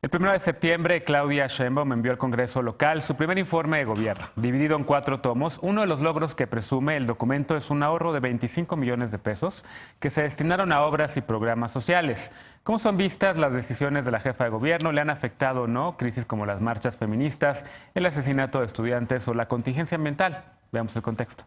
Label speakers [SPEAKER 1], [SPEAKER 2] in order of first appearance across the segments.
[SPEAKER 1] El 1 de septiembre, Claudia Sheinbaum envió al Congreso local su primer informe de gobierno, dividido en 4 tomos. Uno de los logros que presume el documento es un ahorro de 25 millones de pesos que se destinaron a obras y programas sociales. ¿Cómo son vistas las decisiones de la jefa de gobierno? ¿Le han afectado o no crisis como las marchas feministas, el asesinato de estudiantes o la contingencia ambiental? Veamos el contexto.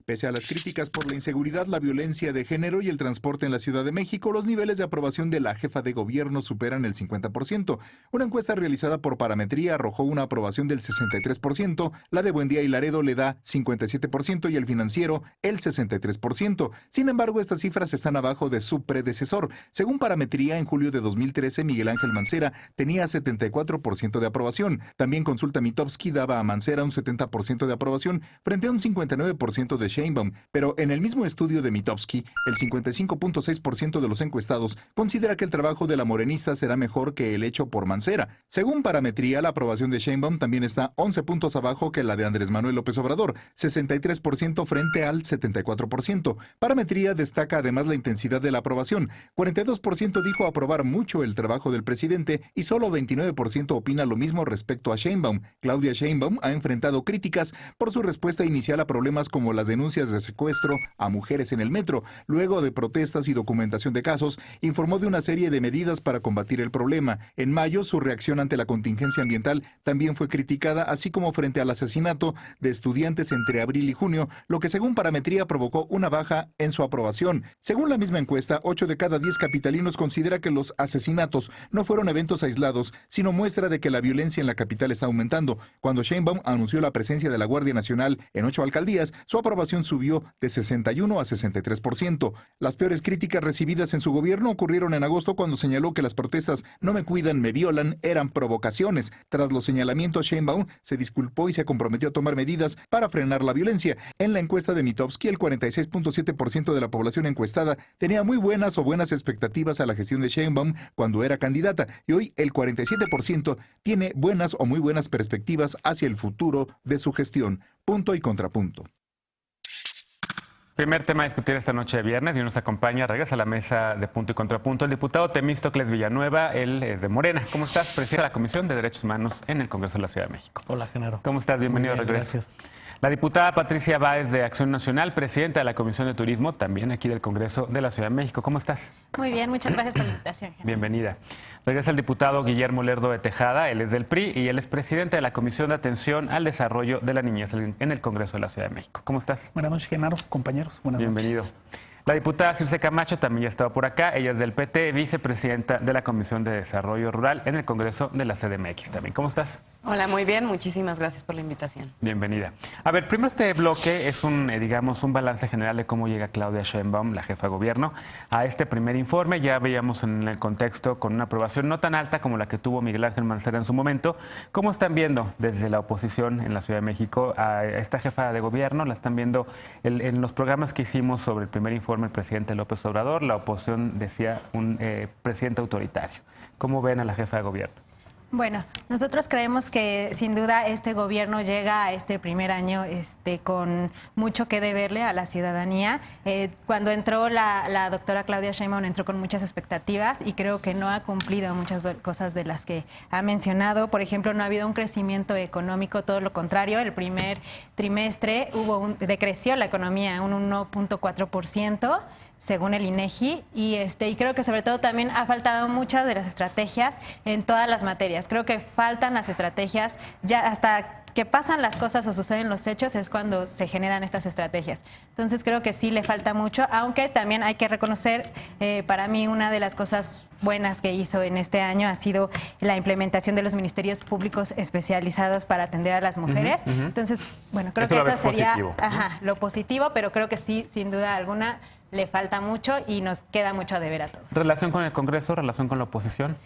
[SPEAKER 2] Pese a las críticas por la inseguridad, la violencia de género y el transporte en la Ciudad de México, los niveles de aprobación de la jefa de gobierno superan el 50%. Una encuesta realizada por Parametría arrojó una aprobación del 63%, la de Buendía y Laredo le da 57% y el Financiero el 63%. Sin embargo, estas cifras están abajo de su predecesor. Según Parametría, en julio de 2013, Miguel Ángel Mancera tenía 74% de aprobación. También Consulta Mitofsky daba a Mancera un 70% de aprobación frente a un 59% de Sheinbaum, pero en el mismo estudio de Mitofsky, el 55.6% de los encuestados considera que el trabajo de la morenista será mejor que el hecho por Mancera. Según Parametría, la aprobación de Sheinbaum también está 11 puntos abajo que la de Andrés Manuel López Obrador, 63% frente al 74%. Parametría destaca además la intensidad de la aprobación. 42% dijo aprobar mucho el trabajo del presidente y solo 29% opina lo mismo respecto a Sheinbaum. Claudia Sheinbaum ha enfrentado críticas por su respuesta inicial a problemas como las denuncias de secuestro a mujeres en el metro. Luego de protestas y documentación de casos, informó de una serie de medidas para combatir el problema. En mayo, su reacción ante la contingencia ambiental también fue criticada, así como frente al asesinato de estudiantes entre abril y junio, lo que según Parametría provocó una baja en su aprobación. Según la misma encuesta, 8 de cada 10 capitalinos considera que los asesinatos no fueron eventos aislados, sino muestra de que la violencia en la capital está aumentando. Cuando Sheinbaum anunció la presencia de la Guardia Nacional en 8 alcaldías, su aprobación subió de 61 a 63%. Las peores críticas recibidas en su gobierno ocurrieron en agosto cuando señaló que las protestas "no me cuidan, me violan" eran provocaciones. Tras los señalamientos, Sheinbaum se disculpó y se comprometió a tomar medidas para frenar la violencia. En la encuesta de Mitofsky, el 46.7% de la población encuestada tenía muy buenas o buenas expectativas a la gestión de Sheinbaum cuando era candidata, y hoy el 47% tiene buenas o muy buenas perspectivas hacia el futuro de su gestión. Punto y contrapunto.
[SPEAKER 1] Primer tema a discutir esta noche de viernes y nos acompaña, regresa a la mesa de punto y contrapunto, el diputado Temístocles Villanueva, él es de Morena. ¿Cómo estás? Presidente de la Comisión de Derechos Humanos en el Congreso de la Ciudad de México.
[SPEAKER 3] Hola, Genaro.
[SPEAKER 1] ¿Cómo estás? Bienvenido
[SPEAKER 3] Bien,
[SPEAKER 1] de regreso.
[SPEAKER 3] gracias.
[SPEAKER 1] La diputada Patricia Báez de Acción Nacional, presidenta de la Comisión de Turismo, también aquí del Congreso de la Ciudad de México. ¿Cómo estás?
[SPEAKER 4] Muy bien, muchas gracias por la invitación.
[SPEAKER 1] Bienvenida. Regresa el diputado Guillermo Lerdo de Tejada, él es del PRI y él es presidente de la Comisión de Atención al Desarrollo de la Niñez en el Congreso de la Ciudad de México. ¿Cómo estás?
[SPEAKER 3] Buenas noches, Genaro, compañeros. Buenas
[SPEAKER 1] Bienvenido.
[SPEAKER 3] noches.
[SPEAKER 1] La diputada Circe Camacho también ya estaba por acá. Ella es del PT, vicepresidenta de la Comisión de Desarrollo Rural en el Congreso de la CDMX también. ¿Cómo estás?
[SPEAKER 5] Hola, muy bien. Muchísimas gracias por la invitación.
[SPEAKER 1] Bienvenida. A ver, primero este bloque es un balance general de cómo llega Claudia Sheinbaum, la jefa de gobierno, a este primer informe. Ya veíamos en el contexto con una aprobación no tan alta como la que tuvo Miguel Ángel Mancera en su momento. ¿Cómo están viendo desde la oposición en la Ciudad de México a esta jefa de gobierno? ¿La están viendo en los programas que hicimos sobre el primer informe el presidente López Obrador? La oposición decía un presidente autoritario. ¿Cómo ven a la jefa de gobierno?
[SPEAKER 4] Bueno, nosotros creemos que sin duda este gobierno llega a este primer año con mucho que deberle a la ciudadanía. Cuando entró la doctora Claudia Sheinbaum entró con muchas expectativas y creo que no ha cumplido muchas cosas de las que ha mencionado. Por ejemplo, no ha habido un crecimiento económico, todo lo contrario. El primer trimestre decreció la economía un 1.4%. Según el INEGI, y creo que sobre todo también ha faltado muchas de las estrategias en todas las materias. Creo que faltan las estrategias, ya hasta que pasan las cosas o suceden los hechos es cuando se generan estas estrategias. Entonces creo que sí le falta mucho, aunque también hay que reconocer, para mí una de las cosas buenas que hizo en este año ha sido la implementación de los ministerios públicos especializados para atender a las mujeres. Entonces, bueno, creo que eso sería lo positivo, pero creo que sí, sin duda alguna, le falta mucho y nos queda mucho a deber a todos.
[SPEAKER 1] ¿Relación con el Congreso, relación con la oposición?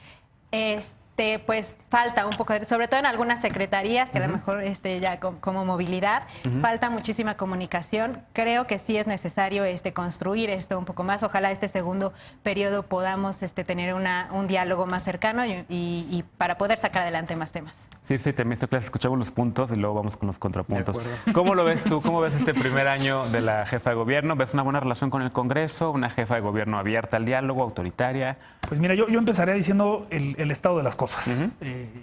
[SPEAKER 4] Pues falta un poco, sobre todo en algunas secretarías, que a lo mejor ya como movilidad, falta muchísima comunicación. Creo que sí es necesario construir esto un poco más. Ojalá este segundo periodo podamos tener un diálogo más cercano y para poder sacar adelante más temas.
[SPEAKER 1] Sí, Temístocles, escuchamos los puntos y luego vamos con los contrapuntos. ¿Cómo lo ves tú? ¿Cómo ves este primer año de la jefa de gobierno? ¿Ves una buena relación con el Congreso? ¿Una jefa de gobierno abierta al diálogo, autoritaria?
[SPEAKER 3] Pues mira, yo empezaría diciendo el estado de las cosas. cosas.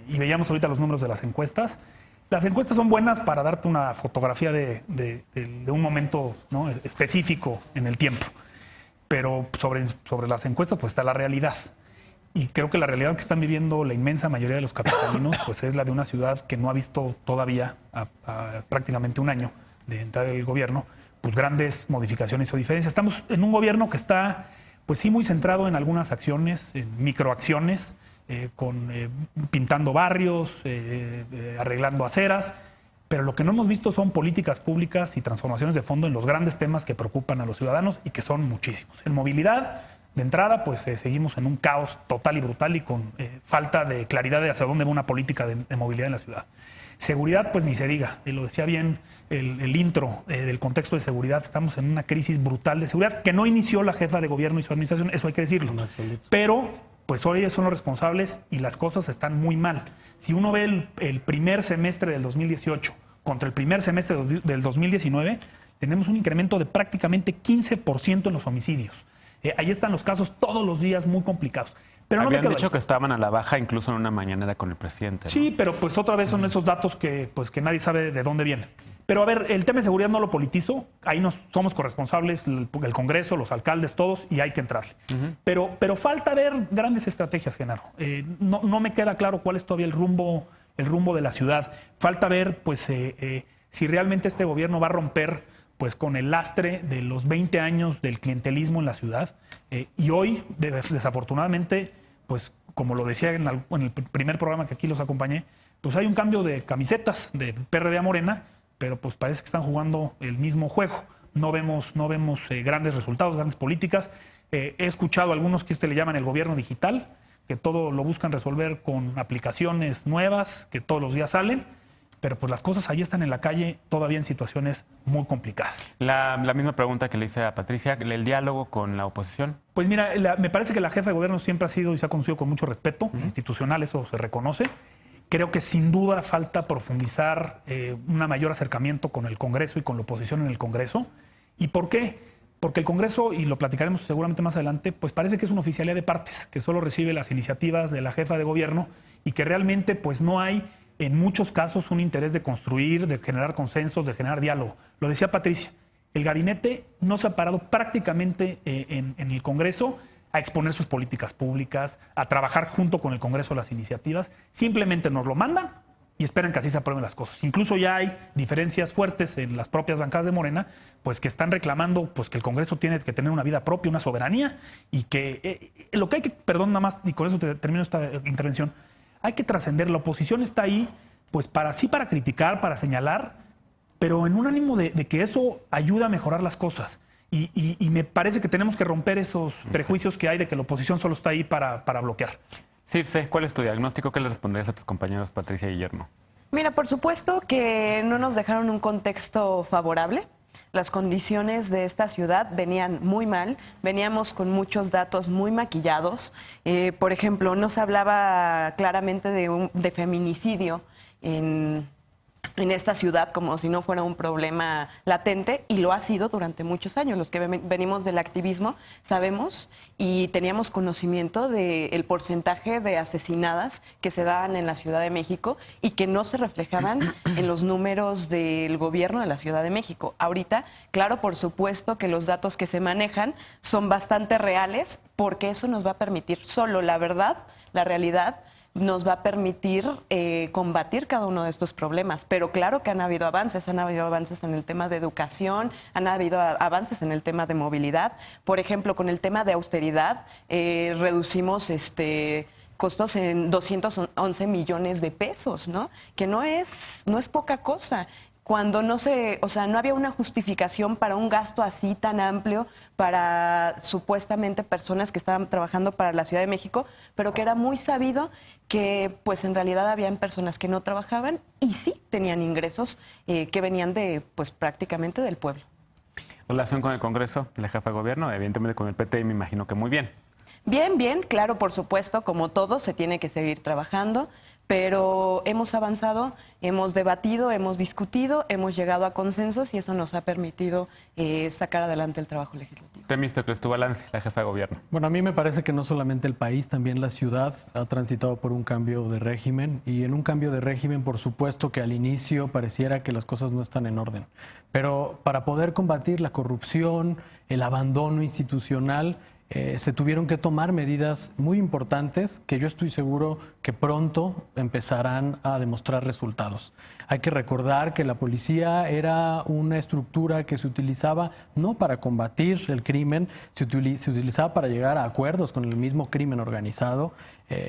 [SPEAKER 3] Y veíamos ahorita los números de las encuestas. Las encuestas son buenas para darte una fotografía de un momento, ¿no?, específico en el tiempo. Pero sobre las encuestas pues está la realidad. Y creo que la realidad que están viviendo la inmensa mayoría de los capitalinos pues es la de una ciudad que no ha visto todavía a prácticamente un año de entrar el gobierno pues grandes modificaciones o diferencias. Estamos en un gobierno que está pues sí muy centrado en algunas acciones, en microacciones, pintando barrios, arreglando aceras, pero lo que no hemos visto son políticas públicas y transformaciones de fondo en los grandes temas que preocupan a los ciudadanos y que son muchísimos. En movilidad, de entrada, pues seguimos en un caos total y brutal y con falta de claridad de hacia dónde va una política de movilidad en la ciudad. Seguridad, pues ni se diga, lo decía bien el intro del contexto de seguridad, estamos en una crisis brutal de seguridad que no inició la jefa de gobierno y su administración, eso hay que decirlo, pero pues hoy son los responsables y las cosas están muy mal. Si uno ve el primer semestre del 2018 contra el primer semestre del 2019, tenemos un incremento de prácticamente 15% en los homicidios. Ahí están los casos todos los días muy complicados. Pero
[SPEAKER 1] habían dicho que estaban a la baja incluso en una mañanera con el presidente, ¿no?
[SPEAKER 3] Sí, pero pues otra vez son esos datos que nadie sabe de dónde vienen. Pero a ver, el tema de seguridad no lo politizo, ahí somos corresponsables, el Congreso, los alcaldes, todos, y hay que entrarle. Pero falta ver grandes estrategias, Genaro. No me queda claro cuál es todavía el rumbo de la ciudad. Falta ver pues si realmente este gobierno va a romper pues con el lastre de los 20 años del clientelismo en la ciudad. Y hoy, desafortunadamente, pues como lo decía en el primer programa que aquí los acompañé, pues hay un cambio de camisetas de PRD a Morena, pero pues parece que están jugando el mismo juego. No vemos grandes resultados, grandes políticas. He escuchado a algunos que le llaman el gobierno digital, que todo lo buscan resolver con aplicaciones nuevas que todos los días salen, pero pues las cosas ahí están en la calle todavía en situaciones muy complicadas.
[SPEAKER 1] La misma pregunta que le hice a Patricia, el diálogo con la oposición.
[SPEAKER 3] Pues mira, me parece que la jefa de gobierno siempre ha sido y se ha conducido con mucho respeto institucional, eso se reconoce. Creo que sin duda falta profundizar un mayor acercamiento con el Congreso y con la oposición en el Congreso. ¿Y por qué? Porque el Congreso, y lo platicaremos seguramente más adelante, pues parece que es una oficialía de partes, que solo recibe las iniciativas de la jefa de gobierno y que realmente pues no hay en muchos casos un interés de construir, de generar consensos, de generar diálogo. Lo decía Patricia, el gabinete no se ha parado prácticamente en el Congreso a exponer sus políticas públicas, a trabajar junto con el Congreso las iniciativas. Simplemente nos lo mandan y esperan que así se aprueben las cosas. Incluso ya hay diferencias fuertes en las propias bancadas de Morena, pues que están reclamando pues que el Congreso tiene que tener una vida propia, una soberanía, y que lo que hay que, perdón nada más, y con eso termino esta intervención, hay que trascender. La oposición está ahí pues para criticar, para señalar, pero en un ánimo de que eso ayuda a mejorar las cosas. Y me parece que tenemos que romper esos prejuicios que hay de que la oposición solo está ahí para bloquear.
[SPEAKER 1] Circe, ¿cuál es tu diagnóstico? ¿Qué le responderías a tus compañeros Patricia y Guillermo?
[SPEAKER 5] Mira, por supuesto que no nos dejaron un contexto favorable. Las condiciones de esta ciudad venían muy mal, veníamos con muchos datos muy maquillados. Por ejemplo, no se hablaba claramente de feminicidio en esta ciudad como si no fuera un problema latente, y lo ha sido durante muchos años. Los que venimos del activismo sabemos y teníamos conocimiento del porcentaje de asesinadas que se daban en la Ciudad de México y que no se reflejaban en los números del gobierno de la Ciudad de México. Ahorita, claro, por supuesto que los datos que se manejan son bastante reales, porque eso nos va a permitir, solo la verdad, la realidad, nos va a permitir combatir cada uno de estos problemas. Pero claro que han habido avances en el tema de educación, han habido avances en el tema de movilidad. Por ejemplo, con el tema de austeridad, reducimos costos en 211 millones de pesos, ¿no? Que no es poca cosa. Cuando no había una justificación para un gasto así tan amplio para supuestamente personas que estaban trabajando para la Ciudad de México, pero que era muy sabido que pues en realidad habían personas que no trabajaban y sí tenían ingresos que venían pues prácticamente del pueblo.
[SPEAKER 1] Relación con el Congreso, la jefa de gobierno, evidentemente con el PT, me imagino que muy bien.
[SPEAKER 5] Bien, claro, por supuesto, como todo, se tiene que seguir trabajando, pero hemos avanzado, hemos debatido, hemos discutido, hemos llegado a consensos y eso nos ha permitido sacar adelante el trabajo legislativo.
[SPEAKER 1] Temístocles, tu balance, la jefa de gobierno.
[SPEAKER 6] Bueno, a mí me parece que no solamente el país, también la ciudad ha transitado por un cambio de régimen, y en un cambio de régimen, por supuesto que al inicio pareciera que las cosas no están en orden, pero para poder combatir la corrupción, el abandono institucional, se tuvieron que tomar medidas muy importantes que yo estoy seguro que pronto empezarán a demostrar resultados. Hay que recordar que la policía era una estructura que se utilizaba no para combatir el crimen, se utilizaba para llegar a acuerdos con el mismo crimen organizado.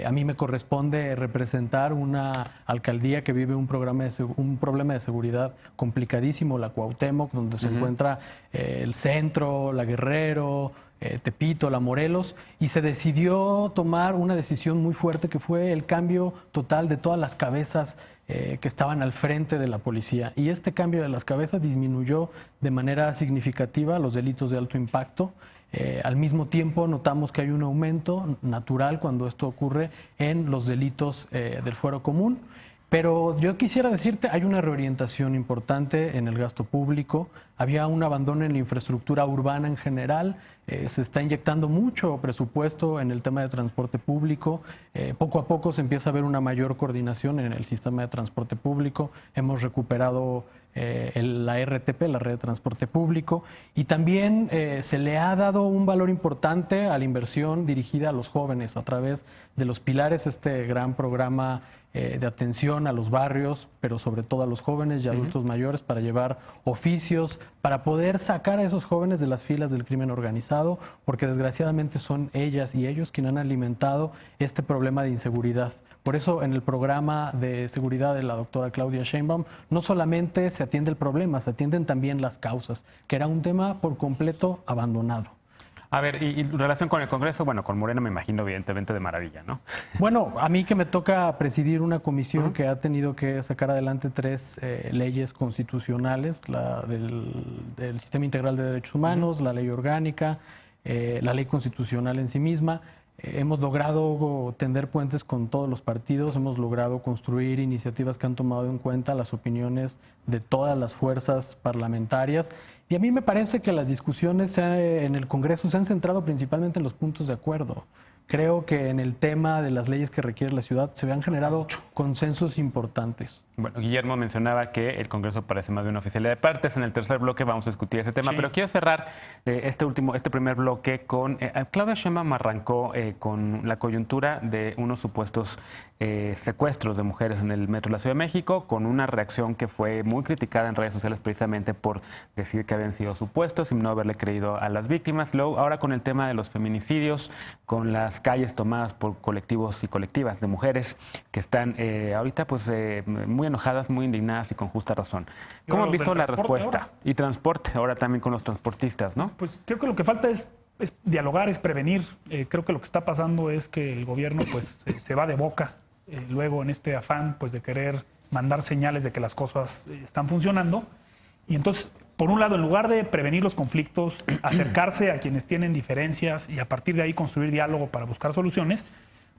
[SPEAKER 6] A mí me corresponde representar una alcaldía que vive un problema de seguridad complicadísimo, la Cuauhtémoc, donde se encuentra el Centro, la Guerrero, Tepito, la Morelos, y se decidió tomar una decisión muy fuerte que fue el cambio total de todas las cabezas que estaban al frente de la policía. Y este cambio de las cabezas disminuyó de manera significativa los delitos de alto impacto. Al mismo tiempo notamos que hay un aumento natural cuando esto ocurre en los delitos del fuero común. Pero yo quisiera decirte, hay una reorientación importante en el gasto público, había un abandono en la infraestructura urbana en general, se está inyectando mucho presupuesto en el tema de transporte público, poco a poco se empieza a ver una mayor coordinación en el sistema de transporte público, hemos recuperado la RTP, la red de transporte público, y también se le ha dado un valor importante a la inversión dirigida a los jóvenes a través de los pilares, este gran programa de atención a los barrios, pero sobre todo a los jóvenes y adultos mayores, para llevar oficios, para poder sacar a esos jóvenes de las filas del crimen organizado, porque desgraciadamente son ellas y ellos quienes han alimentado este problema de inseguridad. Por eso en el programa de seguridad de la doctora Claudia Sheinbaum no solamente se atiende el problema, se atienden también las causas, que era un tema por completo abandonado.
[SPEAKER 1] A ver, y relación con el Congreso, bueno, con Morena me imagino evidentemente de maravilla, ¿no?
[SPEAKER 6] Bueno, a mí que me toca presidir una comisión que ha tenido que sacar adelante 3 leyes constitucionales, la del Sistema Integral de Derechos Humanos, la ley orgánica, la ley constitucional en sí misma. Hemos logrado tender puentes con todos los partidos, hemos logrado construir iniciativas que han tomado en cuenta las opiniones de todas las fuerzas parlamentarias. Y a mí me parece que las discusiones en el Congreso se han centrado principalmente en los puntos de acuerdo. Creo que en el tema de las leyes que requiere la ciudad se han generado consensos importantes.
[SPEAKER 1] Bueno, Guillermo mencionaba que el Congreso parece más de una oficialidad de partes. En el tercer bloque vamos a discutir ese tema, pero quiero cerrar este primer bloque con... Claudia Sheinbaum arrancó con la coyuntura de unos supuestos secuestros de mujeres en el metro de la Ciudad de México, con una reacción que fue muy criticada en redes sociales precisamente por decir que habían sido supuestos y no haberle creído a las víctimas. Luego, ahora con el tema de los feminicidios, con las calles tomadas por colectivos y colectivas de mujeres que están ahorita pues muy enojadas, muy indignadas y con justa razón. ¿Cómo han visto la respuesta? Ahora. Y transporte, ahora también con los transportistas, ¿no?
[SPEAKER 3] Pues creo que lo que falta es dialogar, es prevenir. Creo que lo que está pasando es que el gobierno pues se va de boca luego en este afán pues de querer mandar señales de que las cosas están funcionando. Y entonces, por un lado, en lugar de prevenir los conflictos, acercarse a quienes tienen diferencias y a partir de ahí construir diálogo para buscar soluciones,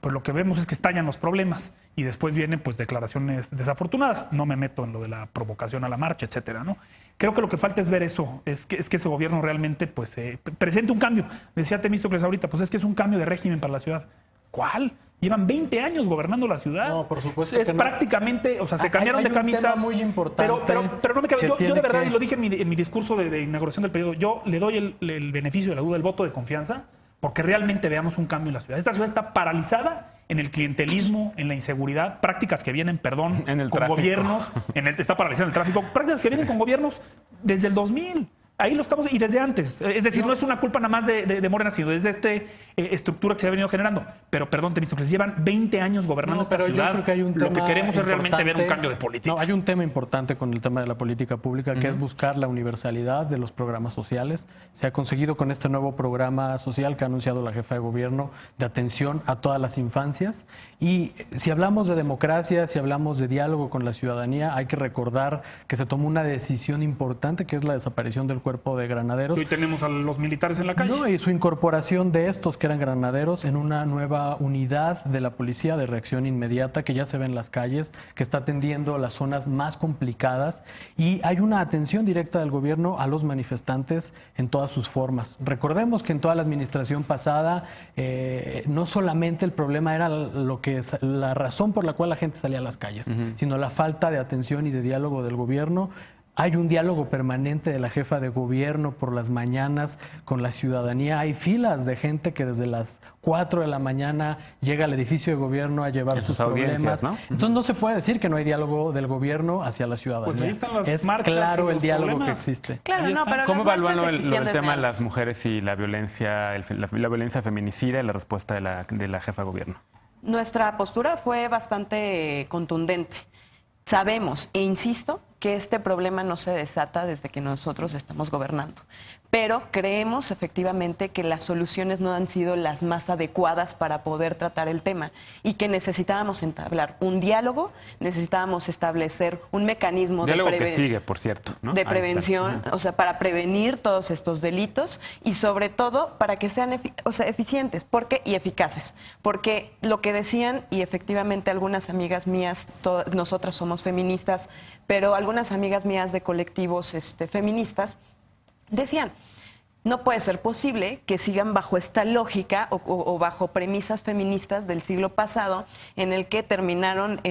[SPEAKER 3] pues lo que vemos es que estallan los problemas y después vienen pues declaraciones desafortunadas. No me meto en lo de la provocación a la marcha, etcétera, ¿no? Creo que lo que falta es ver eso, es que ese gobierno realmente pues presente un cambio. Decía Temístocles ahorita, pues es que es un cambio de régimen para la ciudad. ¿Cuál? Llevan 20 años gobernando la ciudad.
[SPEAKER 6] No, por supuesto.
[SPEAKER 3] Es prácticamente, o sea, se cambiaron de camisas.
[SPEAKER 6] Hay un tema muy importante.
[SPEAKER 3] Pero no me cabe. Yo de verdad, y lo dije en mi discurso de inauguración del periodo, yo le doy el beneficio de la duda, el voto de confianza, porque realmente veamos un cambio en la ciudad. Esta ciudad está paralizada en el clientelismo, en la inseguridad, prácticas que vienen, perdón,
[SPEAKER 1] en el
[SPEAKER 3] con
[SPEAKER 1] tráfico.
[SPEAKER 3] Gobiernos, está paralizada en el tráfico, prácticas que vienen con gobiernos desde el 2000. Ahí lo estamos, y desde antes. Es decir, no es una culpa nada más de Morena, sino desde esta estructura que se ha venido generando. Pero, perdón, Temístocles, llevan 20 años gobernando esta ciudad.
[SPEAKER 6] Yo creo que hay un tema
[SPEAKER 3] lo que queremos es realmente ver un cambio de política.
[SPEAKER 6] No, hay un tema importante con el tema de la política pública, que es buscar la universalidad de los programas sociales. Se ha conseguido con este nuevo programa social que ha anunciado la jefa de gobierno de atención a todas las infancias. Y si hablamos de democracia, si hablamos de diálogo con la ciudadanía, hay que recordar que se tomó una decisión importante, que es la desaparición del cuerpo de granaderos.
[SPEAKER 3] Y hoy tenemos a los militares en la calle.
[SPEAKER 6] No, y su incorporación de estos que eran granaderos en una nueva unidad de la policía de reacción inmediata que ya se ve en las calles, que está atendiendo las zonas más complicadas, y hay una atención directa del gobierno a los manifestantes en todas sus formas. Recordemos que en toda la administración pasada no solamente el problema era la razón por la cual la gente salía a las calles, sino la falta de atención y de diálogo del gobierno. Hay un diálogo permanente de la jefa de gobierno por las mañanas con la ciudadanía. Hay filas de gente que desde las 4 de la mañana llega al edificio de gobierno a llevar sus problemas,
[SPEAKER 1] ¿no?
[SPEAKER 6] Entonces no se puede decir que no hay diálogo del gobierno hacia la ciudadanía.
[SPEAKER 3] Pues ahí están las
[SPEAKER 6] es
[SPEAKER 3] marchas
[SPEAKER 6] claro
[SPEAKER 3] y
[SPEAKER 6] el
[SPEAKER 3] los
[SPEAKER 6] diálogo
[SPEAKER 3] problemas.
[SPEAKER 6] que existe.
[SPEAKER 5] Claro,
[SPEAKER 3] Ahí
[SPEAKER 5] no,
[SPEAKER 3] está.
[SPEAKER 5] pero
[SPEAKER 1] ¿Cómo
[SPEAKER 5] las marchas
[SPEAKER 1] evalúan el
[SPEAKER 5] existían desde
[SPEAKER 1] tema de las
[SPEAKER 5] antes.
[SPEAKER 1] mujeres y la violencia, la violencia feminicida y la respuesta de la jefa de gobierno?
[SPEAKER 5] Nuestra postura fue bastante contundente. Sabemos, e insisto, que este problema no se desata desde que nosotros estamos gobernando. Pero creemos efectivamente que las soluciones no han sido las más adecuadas para poder tratar el tema y que necesitábamos entablar un diálogo, necesitábamos establecer un mecanismo
[SPEAKER 1] Diálogo que sigue, por cierto, ¿no?
[SPEAKER 5] de
[SPEAKER 1] Ahí está.
[SPEAKER 5] prevención, o sea, para prevenir todos estos delitos y sobre todo para que sean eficientes y eficaces. Porque lo que decían, y efectivamente algunas amigas mías, nosotras somos feministas, pero algunas amigas mías de colectivos feministas decían, no puede ser posible que sigan bajo esta lógica o bajo premisas feministas del siglo pasado en el que terminaron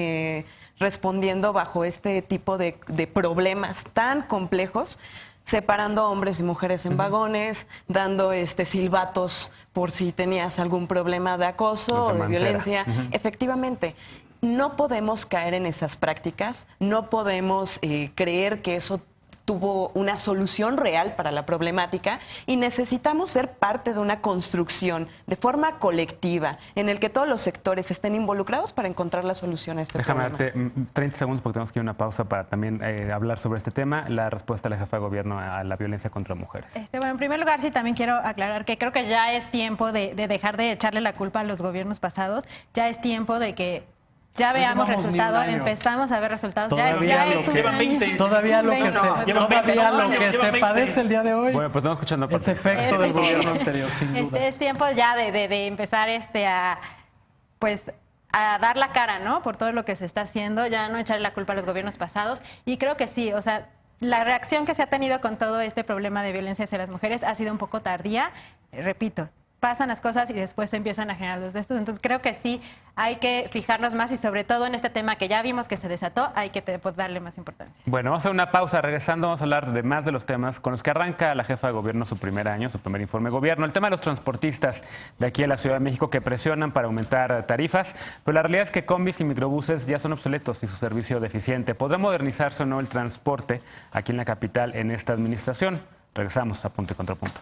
[SPEAKER 5] respondiendo bajo este tipo de problemas tan complejos, separando hombres y mujeres en vagones, dando silbatos por si tenías algún problema de acoso o de violencia. Efectivamente, no podemos caer en esas prácticas, no podemos creer que eso tuvo una solución real para la problemática y necesitamos ser parte de una construcción de forma colectiva en el que todos los sectores estén involucrados para encontrar la solución a este
[SPEAKER 1] Déjame
[SPEAKER 5] problema.
[SPEAKER 1] darte 30 segundos porque tenemos que ir a una pausa para también hablar sobre este tema, la respuesta de la jefa de gobierno a la violencia contra mujeres.
[SPEAKER 4] Bueno, en primer lugar, sí, también quiero aclarar que creo que ya es tiempo de dejar de echarle la culpa a los gobiernos pasados. Ya es tiempo de que ya veamos
[SPEAKER 6] llevamos ni un
[SPEAKER 4] resultados,
[SPEAKER 6] año.
[SPEAKER 4] empezamos a ver resultados.
[SPEAKER 6] Todavía
[SPEAKER 4] Ya
[SPEAKER 6] lo
[SPEAKER 4] es un
[SPEAKER 3] Llevan
[SPEAKER 4] año.
[SPEAKER 3] 20.
[SPEAKER 6] Todavía lo que
[SPEAKER 3] llevan 20
[SPEAKER 6] se padece el día de hoy
[SPEAKER 1] Bueno, pues estamos escuchando
[SPEAKER 6] es efecto del gobierno anterior, sin duda.
[SPEAKER 4] Es tiempo ya de empezar a dar la cara, ¿no? Por todo lo que se está haciendo, ya no echarle la culpa a los gobiernos pasados. Y creo que sí, o sea, la reacción que se ha tenido con todo este problema de violencia hacia las mujeres ha sido un poco tardía. Repito, pasan las cosas y después se empiezan a generar los de estos. Entonces creo que sí hay que fijarnos más y sobre todo en este tema que ya vimos que se desató, hay que darle más importancia.
[SPEAKER 1] Bueno, vamos a hacer una pausa. Regresando vamos a hablar de más de los temas con los que arranca la jefa de gobierno su primer año, su primer informe de gobierno. El tema de los transportistas de aquí a la Ciudad de México que presionan para aumentar tarifas, pero la realidad es que combis y microbuses ya son obsoletos y su servicio deficiente. ¿Podrá modernizarse o no el transporte aquí en la capital en esta administración? Regresamos a Punto y Contrapunto.